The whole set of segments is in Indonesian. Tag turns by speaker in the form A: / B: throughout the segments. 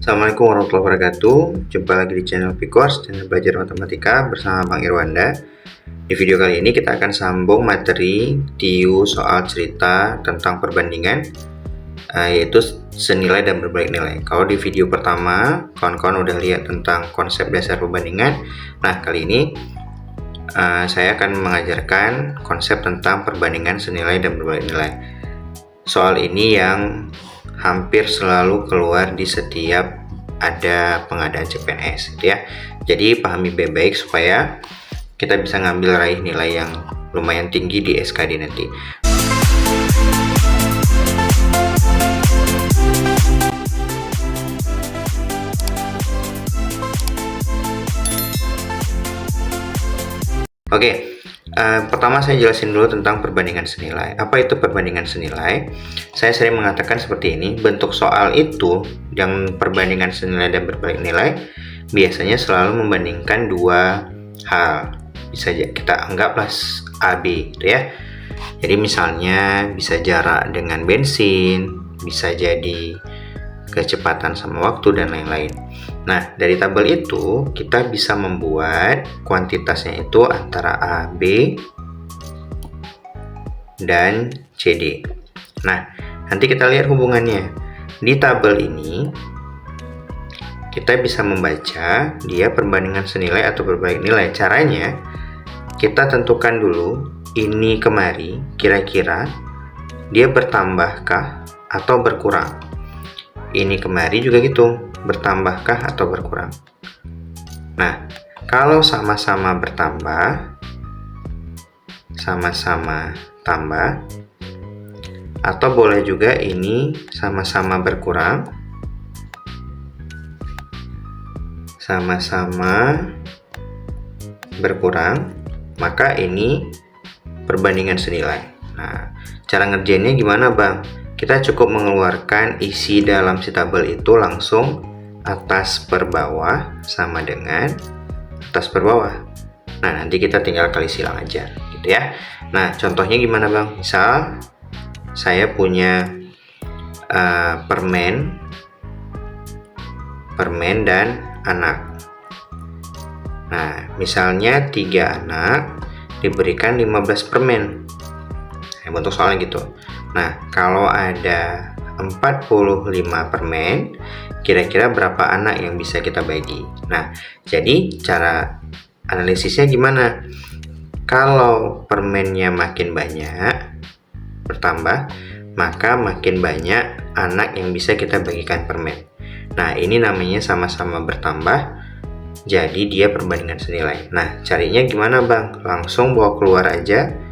A: Assalamualaikum warahmatullahi wabarakatuh. Jumpa lagi di channel P-Course, channel belajar matematika bersama Bang Irwanda. Di video kali ini kita akan sambung materi TIU soal cerita tentang perbandingan, yaitu senilai dan berbalik nilai. Kalau di video pertama, kawan-kawan udah lihat tentang konsep dasar perbandingan. Nah, kali ini saya akan mengajarkan konsep tentang perbandingan senilai dan berbalik nilai. Soal ini yang hampir selalu keluar di setiap ada pengadaan CPNS, gitu ya. Jadi pahami baik-baik supaya kita bisa ngambil raih nilai yang lumayan tinggi di SKD nanti. Oke. Pertama saya jelasin dulu tentang perbandingan senilai. Apa itu perbandingan senilai? Saya sering mengatakan seperti ini, bentuk soal itu yang perbandingan senilai dan berbalik nilai biasanya selalu membandingkan dua hal. Bisa kita anggaplah A, B, gitu ya. Jadi misalnya bisa jarak dengan bensin, bisa jadi kecepatan sama waktu dan lain-lain. Nah, dari tabel itu kita bisa membuat kuantitasnya itu antara A, B, dan CD. Nah, nanti kita lihat hubungannya. Di tabel ini kita bisa membaca dia perbandingan senilai atau berbalik nilai. Caranya kita tentukan dulu ini kemari, kira-kira dia bertambahkah atau berkurang. Ini kemari juga gitu, bertambahkah atau berkurang. Nah, kalau sama-sama bertambah, sama-sama tambah, atau boleh juga ini sama-sama berkurang, sama-sama berkurang, maka ini perbandingan senilai. Nah, cara ngerjainnya gimana, Bang? Kita cukup mengeluarkan isi dalam si tabel itu langsung atas per bawah sama dengan atas per bawah. Nah, nanti kita tinggal kali silang aja, gitu ya. Nah, contohnya gimana, Bang? Misal saya punya permen dan anak. Nah, misalnya 3 anak diberikan 15 permen. Bentuk soalnya gitu. Nah, kalau ada 45 permen, kira-kira berapa anak yang bisa kita bagi? Nah, jadi cara analisisnya gimana? Kalau permennya makin banyak, bertambah, maka makin banyak anak yang bisa kita bagikan permen. Nah, ini namanya sama-sama bertambah, jadi dia perbandingan senilai. Nah, carinya gimana, Bang? Langsung bawa keluar aja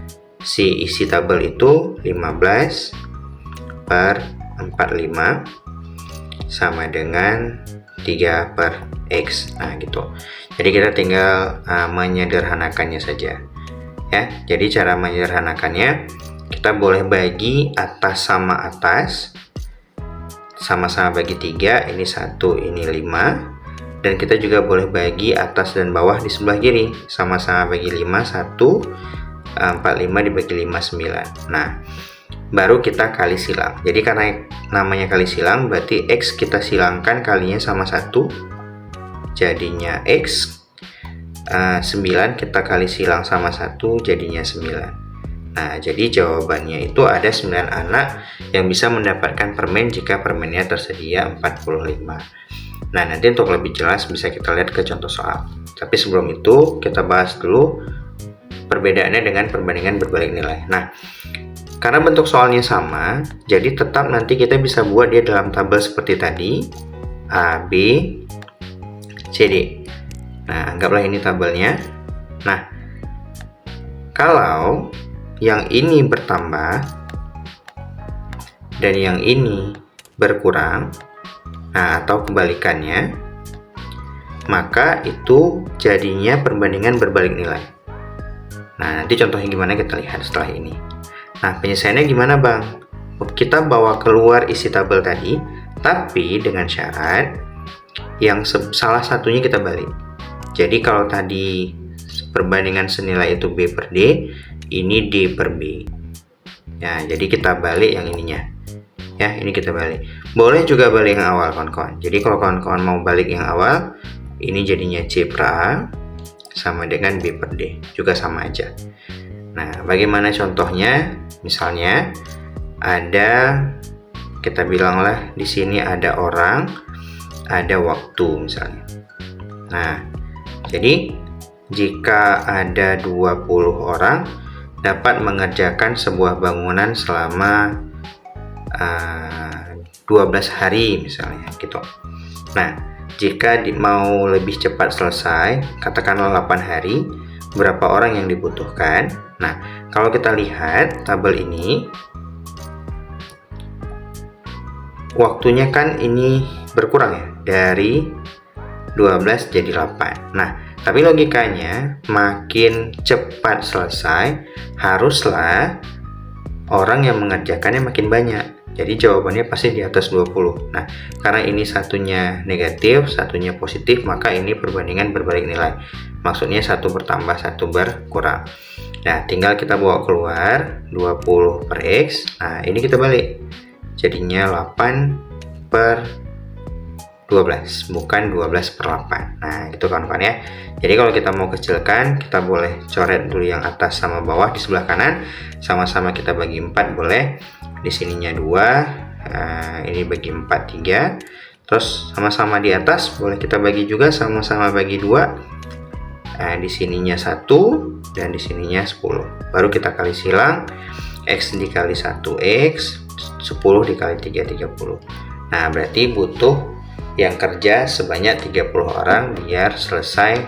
A: si isi tabel itu 15 per 45 sama dengan 3 per X. Nah, gitu. Jadi kita tinggal menyederhanakannya saja ya. Jadi cara menyederhanakannya, kita boleh bagi atas sama atas, sama-sama bagi 3, ini 1, ini 5. Dan kita juga boleh bagi atas dan bawah di sebelah kiri, sama-sama bagi 5, 1, 45 dibagi 5, 9. Nah, baru kita kali silang. Jadi karena namanya kali silang, berarti X kita silangkan kalinya sama 1, jadinya X. 9 kita kali silang sama 1, jadinya 9. Nah, jadi jawabannya itu ada 9 anak yang bisa mendapatkan permen jika permennya tersedia 45. Nah, nanti untuk lebih jelas bisa kita lihat ke contoh soal. Tapi sebelum itu kita bahas dulu perbedaannya dengan perbandingan berbalik nilai. Nah, karena bentuk soalnya sama, jadi tetap nanti kita bisa buat dia dalam tabel seperti tadi, A, B, C, D. Nah, anggaplah ini tabelnya. Nah, kalau yang ini bertambah dan yang ini berkurang, nah atau kebalikannya, maka itu jadinya perbandingan berbalik nilai. Nah, nanti contohnya gimana kita lihat setelah ini. Nah, penyelesaiannya gimana, Bang? Kita bawa keluar isi tabel tadi, tapi dengan syarat yang salah satunya kita balik. Jadi kalau tadi perbandingan senilai itu B per D, ini D per B. Ya, jadi kita balik yang ininya. Ya, ini kita balik. Boleh juga balik yang awal kawan-kawan. Jadi kalau kawan-kawan mau balik yang awal, ini jadinya C per A sama dengan B per D, juga sama aja. Nah, bagaimana contohnya? Misalnya ada, kita bilanglah di sini ada orang, ada waktu misalnya. Nah, jadi jika ada 20 orang dapat mengerjakan sebuah bangunan selama 12 hari misalnya gitu. Nah, jika mau lebih cepat selesai, katakanlah 8 hari, berapa orang yang dibutuhkan? Nah, kalau kita lihat tabel ini, waktunya kan ini berkurang ya, dari 12 jadi 8. Nah, tapi logikanya makin cepat selesai, haruslah orang yang mengerjakannya makin banyak. Jadi jawabannya pasti di atas 20. Nah, karena ini satunya negatif, satunya positif, maka ini perbandingan berbalik nilai. Maksudnya satu bertambah, satu berkurang. Nah, tinggal kita bawa keluar 20 per X. Nah, ini kita balik. Jadinya 8 per 12, bukan 12 per 8. Nah, itu kawan-kawan ya. Jadi kalau kita mau kecilkan, kita boleh coret dulu yang atas sama bawah di sebelah kanan. Sama-sama kita bagi 4 boleh. Di sininya 2, ini bagi 4, 3. Terus sama-sama di atas boleh kita bagi juga, sama-sama bagi 2. Di sininya 1 dan di sininya 10. Baru kita kali silang, X dikali 1X, 10 dikali 3, 30. Nah, berarti butuh yang kerja sebanyak 30 orang biar selesai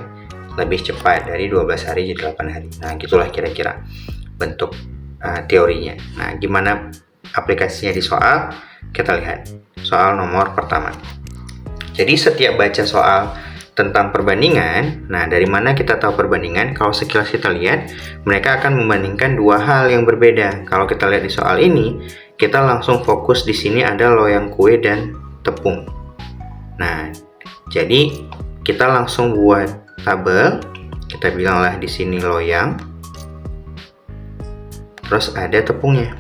A: lebih cepat, dari 12 hari jadi 8 hari. Nah, gitulah kira-kira bentuk teorinya. Nah, gimana aplikasinya di soal? Kita lihat soal nomor pertama. Jadi setiap baca soal tentang perbandingan, nah dari mana kita tahu perbandingan? Kalau sekilas kita lihat, mereka akan membandingkan dua hal yang berbeda. Kalau kita lihat di soal ini, kita langsung fokus di sini ada loyang kue dan tepung. Nah, jadi kita langsung buat tabel. Kita bilanglah di sini loyang, terus ada tepungnya.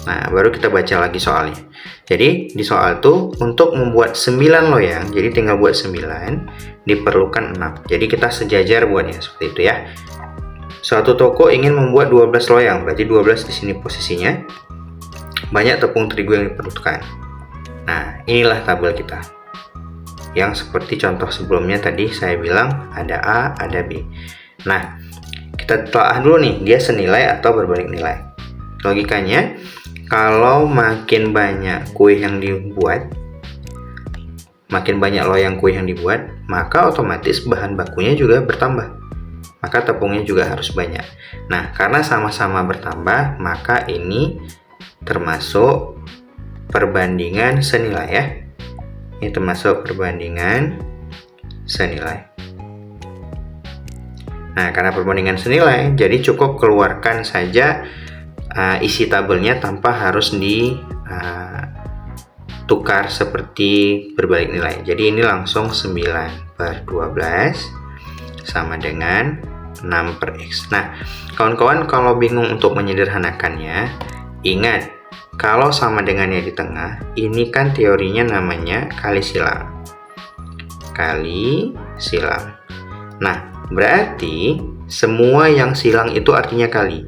A: Nah, baru kita baca lagi soalnya. Jadi di soal tuh untuk membuat 9 loyang, jadi tinggal buat 9, diperlukan 6. Jadi kita sejajar buatnya seperti itu ya. Suatu toko ingin membuat 12 loyang, berarti 12 di sini posisinya. Banyak tepung terigu yang diperlukan. Nah, inilah tabel kita. Yang seperti contoh sebelumnya tadi saya bilang ada A, ada B. Nah, kita telah dulu nih, dia senilai atau berbalik nilai. Logikanya, kalau makin banyak kue yang dibuat, makin banyak loyang kue yang dibuat, maka otomatis bahan bakunya juga bertambah. Maka tepungnya juga harus banyak. Nah, karena sama-sama bertambah, maka ini termasuk perbandingan senilai ya. Ini termasuk perbandingan senilai. Nah, karena perbandingan senilai, jadi cukup keluarkan saja isi tabelnya tanpa harus ditukar seperti berbalik nilai. Jadi ini langsung 9 per 12 sama dengan 6 per X. Nah, kawan-kawan kalau bingung untuk menyederhanakannya, ingat kalau sama dengannya di tengah, ini kan teorinya namanya kali silang. Kali silang. Nah, berarti semua yang silang itu artinya kali.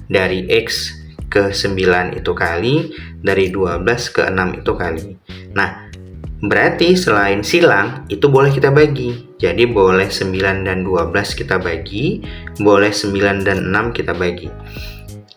A: Dari X ke 9 itu kali, dari 12 ke 6 itu kali. Nah, berarti selain silang, itu boleh kita bagi. Jadi boleh 9 dan 12 kita bagi, boleh 9 dan 6 kita bagi.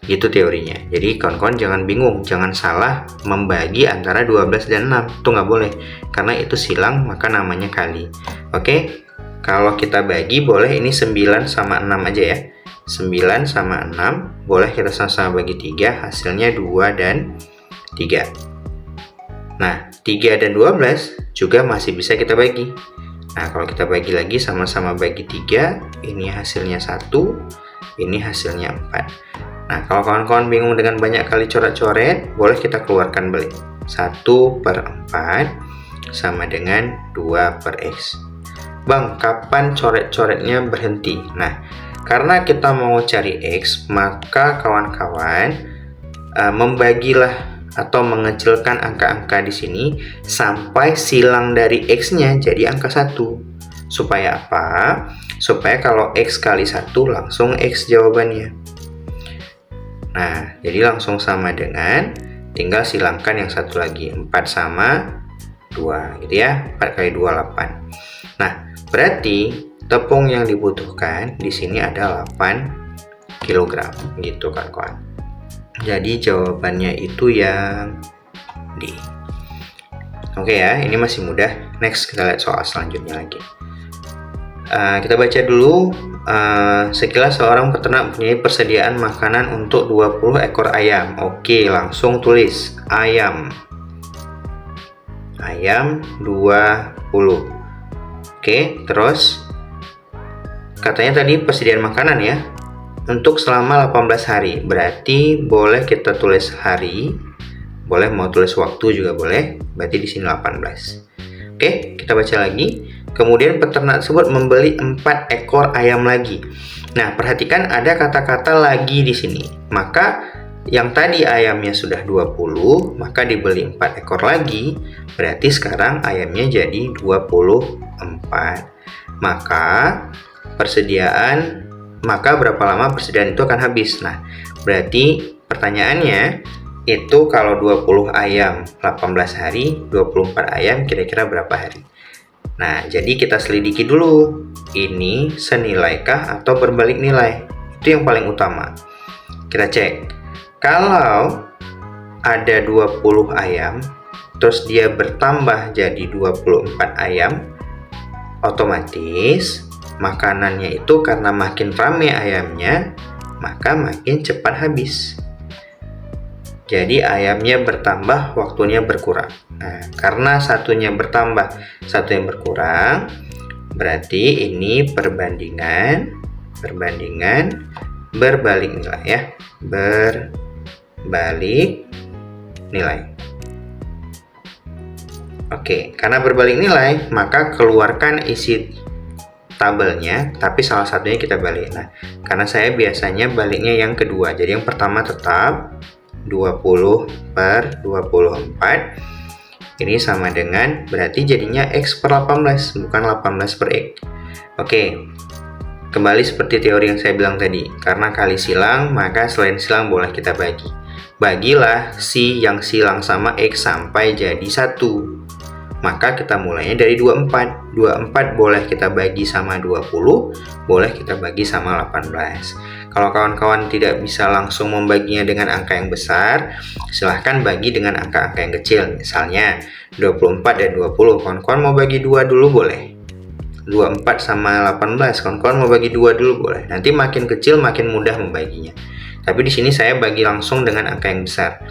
A: Itu teorinya. Jadi kawan-kawan jangan bingung, jangan salah membagi antara 12 dan 6. Itu nggak boleh, karena itu silang, maka namanya kali. Oke, kalau kita bagi boleh ini 9 sama 6 aja ya. 9 sama 6 boleh kita sama-sama bagi 3, hasilnya 2 dan 3. Nah, 3 dan 12 juga masih bisa kita bagi. Nah, kalau kita bagi lagi sama-sama bagi 3, ini hasilnya 1, ini hasilnya 4. Nah, kalau kawan-kawan bingung dengan banyak kali coret-coret, boleh kita keluarkan balik. 1 per 4 sama dengan 2 per X. Bang, kapan coret-coretnya berhenti? Nah, karena kita mau cari X, maka kawan-kawan membagilah atau mengecilkan angka-angka di sini sampai silang dari X-nya jadi angka 1. Supaya apa? Supaya kalau X kali 1 langsung X jawabannya. Nah, jadi langsung sama dengan, tinggal silangkan yang satu lagi, 4 sama 2 gitu ya. 4 kali 2 8. Nah, berarti tepung yang dibutuhkan di sini ada 8 kg gitu kan kawan. Jadi jawabannya itu yang D. Oke ya, ini masih mudah. Next kita lihat soal selanjutnya lagi. Kita baca dulu. Sekilas seorang peternak mempunyai persediaan makanan untuk 20 ekor ayam. Oke, langsung tulis ayam 20. Oke, terus katanya tadi persediaan makanan ya untuk selama 18 hari. Berarti boleh kita tulis hari, boleh mau tulis waktu juga boleh. Berarti di sini 18. Oke, kita baca lagi. Kemudian peternak tersebut membeli 4 ekor ayam lagi. Nah, perhatikan ada kata-kata lagi di sini. Maka yang tadi ayamnya sudah 20, maka dibeli 4 ekor lagi. Berarti sekarang ayamnya jadi 24. Maka berapa lama persediaan itu akan habis? Nah, berarti pertanyaannya itu kalau 20 ayam 18 hari, 24 ayam kira-kira berapa hari? Nah, jadi kita selidiki dulu, ini senilaikah atau berbalik nilai? Itu yang paling utama. Kita cek, kalau ada 20 ayam, terus dia bertambah jadi 24 ayam, otomatis makanannya itu karena makin ramai ayamnya, maka makin cepat habis. Jadi ayamnya bertambah, waktunya berkurang. Nah, karena satunya bertambah, satunya berkurang, berarti ini perbandingan berbalik nilai ya. Berbalik nilai. Oke, karena berbalik nilai, maka keluarkan isi tabelnya, tapi salah satunya kita balik. Nah, karena saya biasanya baliknya yang kedua. Jadi yang pertama tetap 20 per 24. Ini sama dengan, berarti jadinya X per 18, bukan 18 per X. Oke, kembali seperti teori yang saya bilang tadi. Karena kali silang, maka selain silang boleh kita bagi. Bagilah si yang silang sama X sampai jadi 1. Maka kita mulainya dari 24. 24 boleh kita bagi sama 20, boleh kita bagi sama 18. Kalau kawan-kawan tidak bisa langsung membaginya dengan angka yang besar, silahkan bagi dengan angka-angka yang kecil. Misalnya 24 dan 20, kawan-kawan mau bagi 2 dulu boleh. 24 sama 18, kawan-kawan mau bagi 2 dulu boleh. Nanti makin kecil makin mudah membaginya. Tapi di sini saya bagi langsung dengan angka yang besar.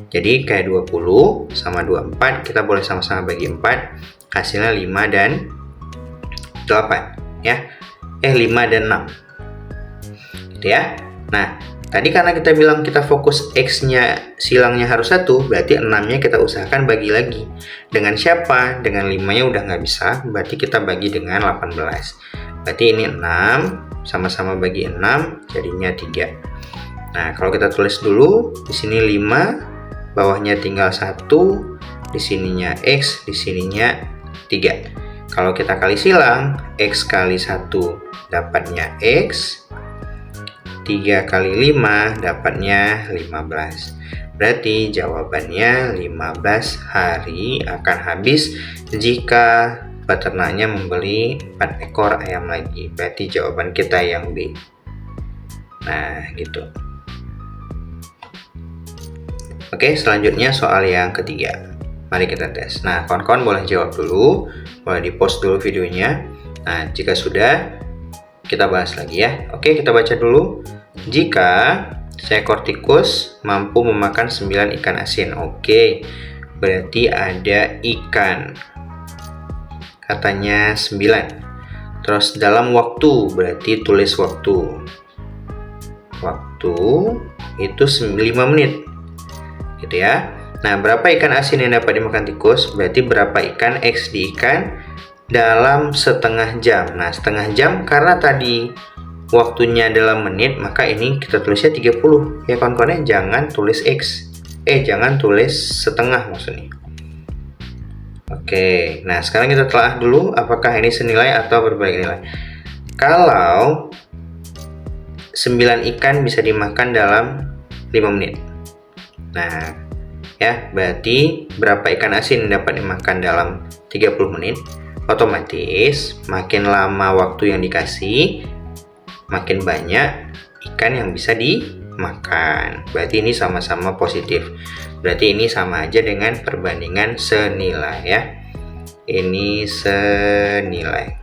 A: Jadi kayak 20 sama 24, kita boleh sama-sama bagi 4, hasilnya 5 dan 8 ya. 5 dan 6. Gitu ya. Nah, tadi karena kita bilang kita fokus X-nya silangnya harus 1, berarti 6-nya kita usahakan bagi lagi. Dengan siapa? Dengan 5-nya udah nggak bisa, berarti kita bagi dengan 18. Berarti ini 6, sama-sama bagi 6, jadinya 3. Nah, kalau kita tulis dulu, di sini 5, bawahnya tinggal 1, di sininya X, di sininya 3. Kalau kita kali silang, X kali 1 dapatnya X, 3 kali 5 dapatnya 15. Berarti jawabannya 15 hari akan habis jika peternaknya membeli 4 ekor ayam lagi. Berarti jawaban kita yang B. Nah, gitu. Oke, selanjutnya soal yang ketiga. Mari kita tes. Nah, kawan-kawan boleh jawab dulu, boleh di-post dulu videonya. Nah, jika sudah, kita bahas lagi ya. Oke, kita baca dulu. Jika seekor tikus mampu memakan 9 ikan asin. Oke, berarti ada ikan. Katanya 9. Terus dalam waktu, berarti tulis waktu. Waktu itu 5 menit. Gitu ya. Nah, berapa ikan asin yang dapat dimakan tikus? Berarti berapa ikan X di ikan dalam setengah jam. Nah, setengah jam karena tadi waktunya dalam menit, maka ini kita tulisnya 30 ya kawan-kawan ya, jangan tulis X. Jangan tulis setengah maksudnya. Oke, nah sekarang kita telah dulu apakah ini senilai atau berbalik nilai. Kalau 9 ikan bisa dimakan dalam 5 menit. Nah, ya, berarti berapa ikan asin dapat dimakan dalam 30 menit? Otomatis makin lama waktu yang dikasih, makin banyak ikan yang bisa dimakan. Berarti ini sama-sama positif. Berarti ini sama aja dengan perbandingan senilai ya. Ini senilai.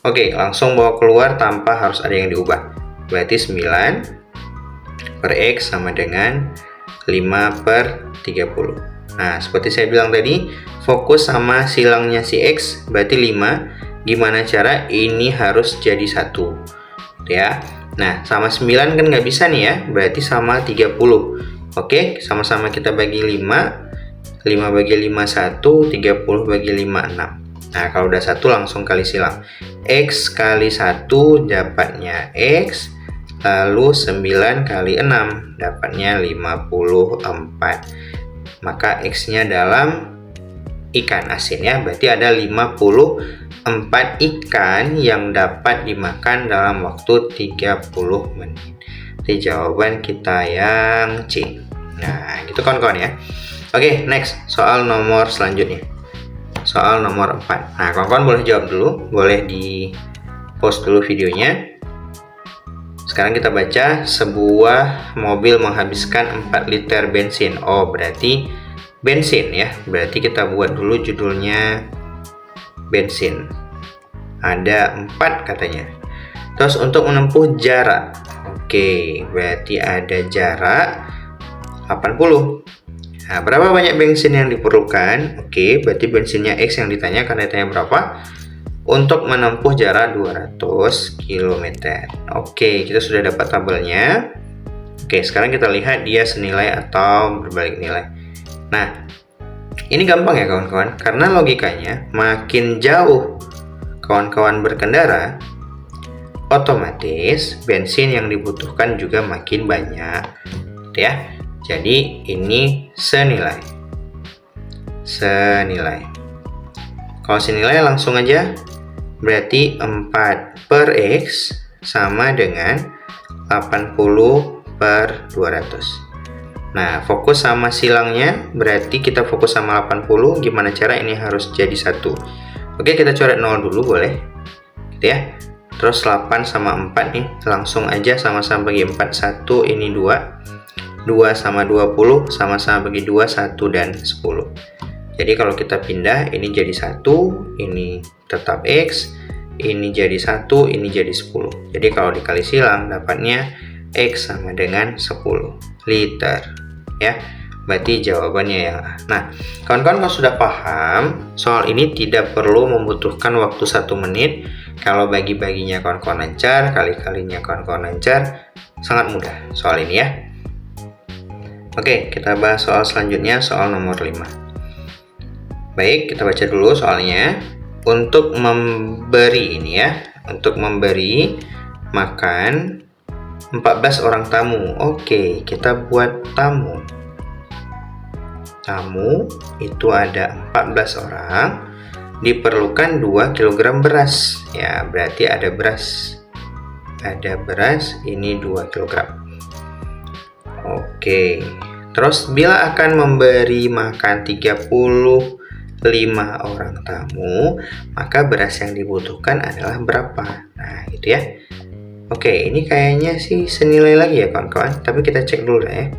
A: Oke, langsung bawa keluar tanpa harus ada yang diubah. Berarti 9 per X sama dengan 5 per 30. Nah, seperti saya bilang tadi, fokus sama silangnya si X, berarti 5. Gimana cara ini harus jadi 1 ya. Nah, sama 9 kan nggak bisa nih ya, berarti sama 30. Oke, sama-sama kita bagi 5. 5 bagi 5 1, 30 bagi 5 6. Nah, kalau udah 1 langsung kali silang. X kali 1 dapatnya X, lalu 9 kali 6 dapatnya 54. Maka X-nya dalam ikan asin ya, berarti ada 54 ikan yang dapat dimakan dalam waktu 30 menit. Jadi jawaban kita yang C. Nah, gitu kawan-kawan ya. Oke, next, soal nomor selanjutnya. Soal nomor 4. Nah, kawan-kawan boleh jawab dulu, boleh di pause dulu videonya. Sekarang kita baca, sebuah mobil menghabiskan 4 liter bensin. Oh, berarti bensin ya. Berarti kita buat dulu judulnya bensin. Ada 4 katanya. Terus untuk menempuh jarak. Oke, berarti ada jarak 80. Nah, berapa banyak bensin yang diperlukan? Oke, berarti bensinnya X yang ditanya, karena ditanya berapa? Untuk menempuh jarak 200 km. Oke, kita sudah dapat tabelnya. Oke, sekarang kita lihat dia senilai atau berbalik nilai. Nah, ini gampang ya kawan-kawan, karena logikanya makin jauh kawan-kawan berkendara, otomatis bensin yang dibutuhkan juga makin banyak ya. Jadi ini senilai. Senilai. Kalau senilai langsung aja, berarti 4 per X sama dengan 80 per 200. Nah, fokus sama silangnya, berarti kita fokus sama 80. Gimana cara ini harus jadi 1? Oke, kita coret 0 dulu boleh, gitu ya. Terus 8 sama 4 nih, langsung aja sama-sama bagi 4. 1, ini 2. 2 sama 20, sama-sama bagi 2, 1 dan 10. Jadi kalau kita pindah, ini jadi 1, ini tetap X, ini jadi 1, ini jadi 10. Jadi kalau dikali silang, dapatnya X sama dengan 10 liter. Ya, berarti jawabannya ya. Nah, kawan-kawan kalau sudah paham, soal ini tidak perlu membutuhkan waktu 1 menit. Kalau bagi-baginya kawan-kawan lancar, kali-kalinya kawan-kawan lancar, sangat mudah soal ini ya. Oke, kita bahas soal selanjutnya, soal nomor 5. Baik, kita baca dulu soalnya. Untuk memberi ini ya, untuk memberi makan 14 orang tamu. Oke, kita buat tamu. Tamu itu ada 14 orang, diperlukan 2 kg beras. Ya, berarti ada beras. Ada beras, ini 2 kg. Oke, terus bila akan memberi makan 35 orang tamu, maka beras yang dibutuhkan adalah berapa? Nah, gitu ya. Oke, ini kayaknya sih senilai lagi ya kawan-kawan, tapi kita cek dulu ya.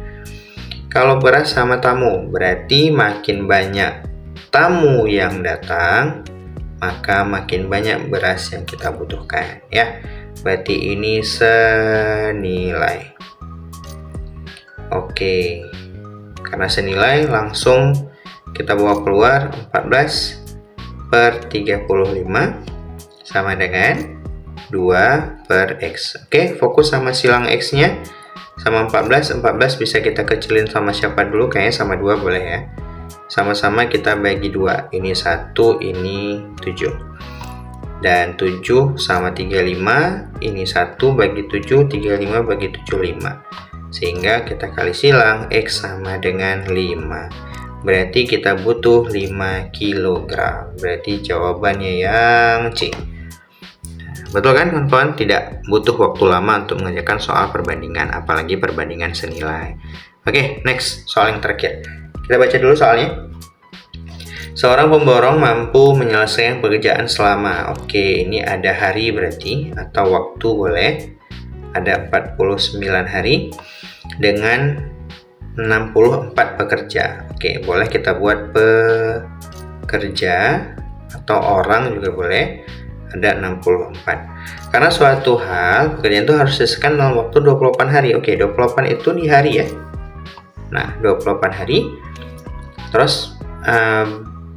A: Kalau beras sama tamu, berarti makin banyak tamu yang datang, maka makin banyak beras yang kita butuhkan ya. Berarti ini senilai. Oke, karena senilai langsung kita bawa keluar 14 per 35 sama dengan 2 per X. Oke, fokus sama silang X nya sama 14. 14 bisa kita kecilin sama siapa dulu? Kayaknya sama 2 boleh ya. Sama-sama kita bagi 2. Ini 1, ini 7. Dan 7 sama 35, ini 1 bagi 7, 35 bagi 75. Sehingga kita kali silang, X sama dengan 5. Berarti kita butuh 5 kg. Berarti jawabannya yang C. Betul kan kawan-kawan? Tidak butuh waktu lama untuk mengerjakan soal perbandingan, apalagi perbandingan senilai. Oke, next, soal yang terakhir. Kita baca dulu soalnya. Seorang pemborong mampu menyelesaikan pekerjaan selama, ini ada hari berarti, atau waktu boleh, ada 49 hari dengan 64 pekerja. Boleh kita buat pekerja atau orang juga boleh, ada 64. Karena suatu hal, pekerjaan itu harus diselesaikan dalam waktu 28 hari. 28 itu di hari ya. Nah, 28 hari. Terus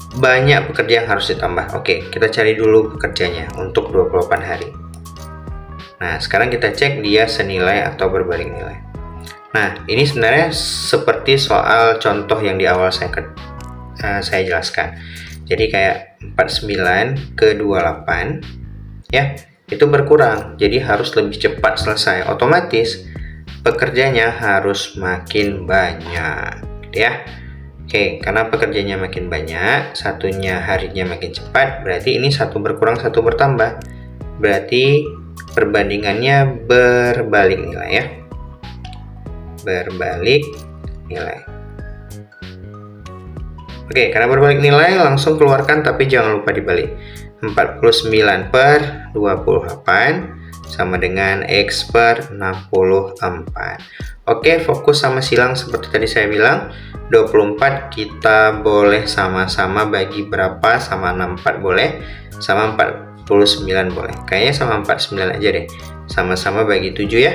A: banyak pekerja yang harus ditambah. Kita cari dulu pekerjanya untuk 28 hari. Nah, sekarang kita cek dia senilai atau berbalik nilai. Nah, ini sebenarnya seperti soal contoh yang di awal saya jelaskan. Jadi kayak 49 ke 28 ya, itu berkurang. Jadi harus lebih cepat selesai. Otomatis pekerjanya harus makin banyak, ya. Karena pekerjaannya makin banyak, satunya harinya makin cepat, berarti ini satu berkurang, satu bertambah. Berarti perbandingannya berbalik nilai ya. Berbalik nilai. Karena berbalik nilai, langsung keluarkan, tapi jangan lupa dibalik. 49 per 28 sama dengan X per 64. Fokus sama silang seperti tadi saya bilang. 24 kita boleh sama-sama bagi berapa, sama 64 boleh, sama 49 boleh. Kayaknya sama 49 aja deh. Sama-sama bagi 7 ya.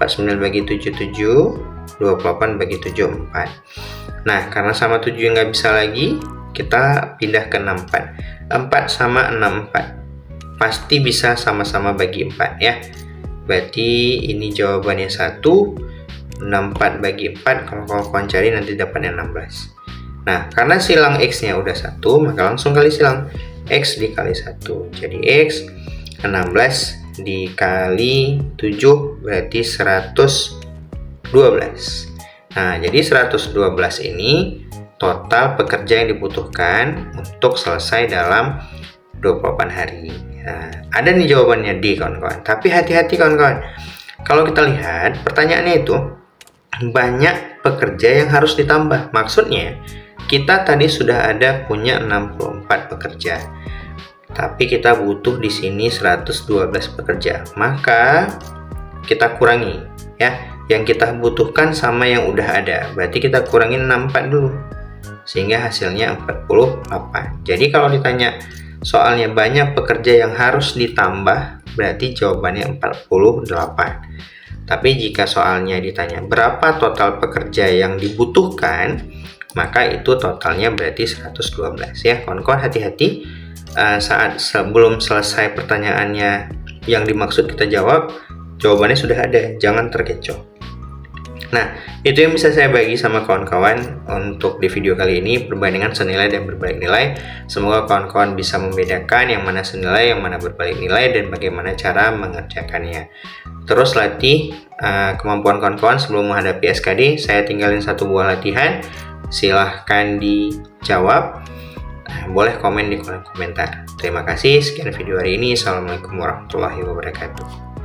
A: 49 bagi 7, 7. 28 bagi 7, 4. Nah, karena sama 7 nggak bisa lagi, kita pindah ke 64. 4 sama 64. Pasti bisa sama-sama bagi 4 ya. Berarti ini jawabannya 1. 64 bagi 4, kalau kawan-kawan cari nanti dapatnya 16. Nah, karena silang X-nya udah 1, maka langsung kali silang. X dikali 1. Jadi X 16 dikali 7 berarti 112. Nah, jadi 112 ini total pekerja yang dibutuhkan untuk selesai dalam 28 hari. Nah, ada nih jawabannya D, kawan-kawan. Tapi hati-hati kawan-kawan. Kalau kita lihat pertanyaannya itu banyak pekerja yang harus ditambah. Maksudnya kita tadi sudah ada punya 64 pekerja. Tapi kita butuh di sini 112 pekerja. Maka kita kurangi ya. Yang kita butuhkan sama yang udah ada. Berarti kita kurangin 64 dulu. Sehingga hasilnya 48. Jadi kalau ditanya soalnya banyak pekerja yang harus ditambah, berarti jawabannya 48. Tapi jika soalnya ditanya berapa total pekerja yang dibutuhkan, maka itu totalnya berarti 112 ya. Kawan-kawan hati-hati saat sebelum selesai pertanyaannya yang dimaksud kita jawab, jawabannya sudah ada, jangan terkecoh. Nah, itu yang bisa saya bagi sama kawan-kawan untuk di video kali ini, perbandingan senilai dan berbalik nilai. Semoga kawan-kawan bisa membedakan yang mana senilai, yang mana berbalik nilai, dan bagaimana cara mengerjakannya. Terus latih kemampuan kawan-kawan sebelum menghadapi SKD. Saya tinggalin satu buah latihan, silahkan dijawab. Boleh komen di kolom komentar. Terima kasih, sekian video hari ini. Assalamualaikum warahmatullahi wabarakatuh.